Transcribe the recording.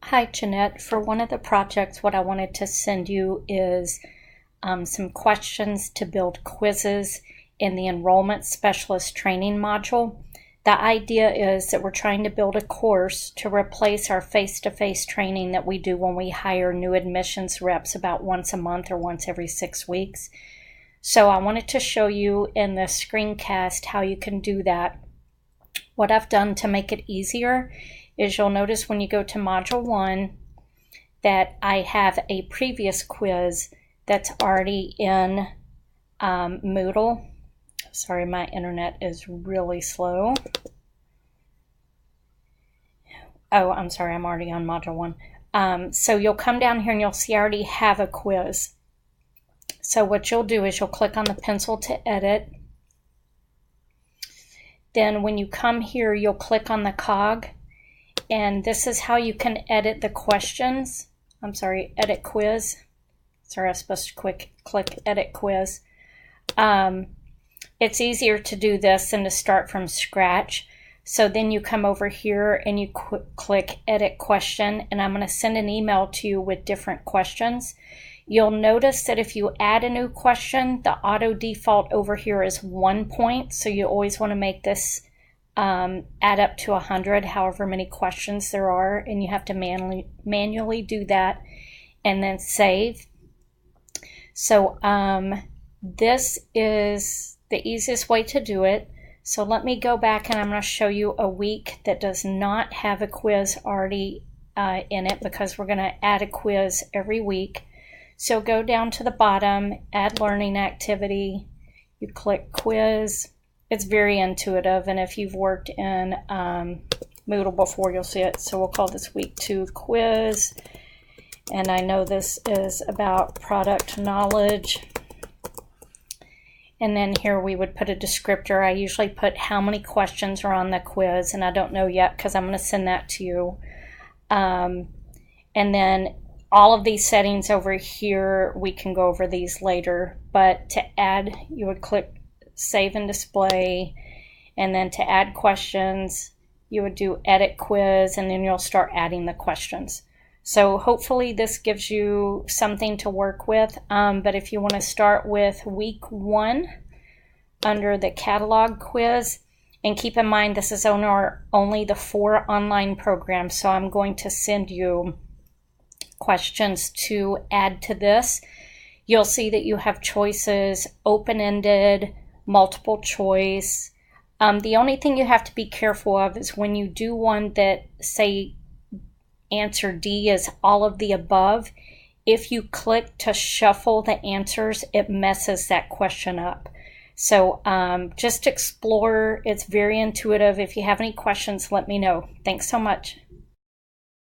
Hi, Jeanette. For one of the projects, what I wanted to send you is some questions to build quizzes in the Enrollment Specialist Training module. The idea is that we're trying to build a course to replace our face-to-face training that we do when we hire new admissions reps about once a month or once every 6 weeks. So I wanted to show you in the screencast how you can do that. What I've done to make it easier is you'll notice when you go to Module 1 that I have a previous quiz that's already in Moodle. Sorry, my internet is really slow. Oh, I'm sorry, I'm already on Module 1. So you'll come down here and you'll see I already have a quiz. So what you'll do is you'll click on the pencil to edit. Then when you come here, you'll click on the cog. And this is how you can edit the questions. I'm sorry, edit quiz. Sorry, I was supposed to click edit quiz. It's easier to do this than to start from scratch. So then you come over here and you click edit question, and I'm going to send an email to you with different questions. You'll notice that if you add a new question, the auto default over here is 1 point. So you always want to make this add up to 100, however many questions there are, and you have to manually do that and then save. So this is the easiest way to do it. So let me go back and I'm going to show you a week that does not have a quiz already in it, because we're going to add a quiz every week. So go down to the bottom, add learning activity, you click quiz. It's very intuitive, and if you've worked in Moodle before, you'll see it. So we'll call this week 2 quiz, and I know this is about product knowledge. And then here we would put a descriptor. I usually put how many questions are on the quiz, and I don't know yet because I'm going to send that to you. And then all of these settings over here, we can go over these later, but to add, you would click save and display, and then to add questions, you would do edit quiz, and then you'll start adding the questions. So hopefully this gives you something to work with, but if you want to start with week 1 under the catalog quiz, and keep in mind this is only the 4 online programs, so I'm going to send you questions to add to this. You'll see that you have choices, open-ended, multiple choice. The only thing you have to be careful of is when you do one that, say, answer D is all of the above, if you click to shuffle the answers, it messes that question up. So just explore. It's very intuitive. If you have any questions, let me know. Thanks so much.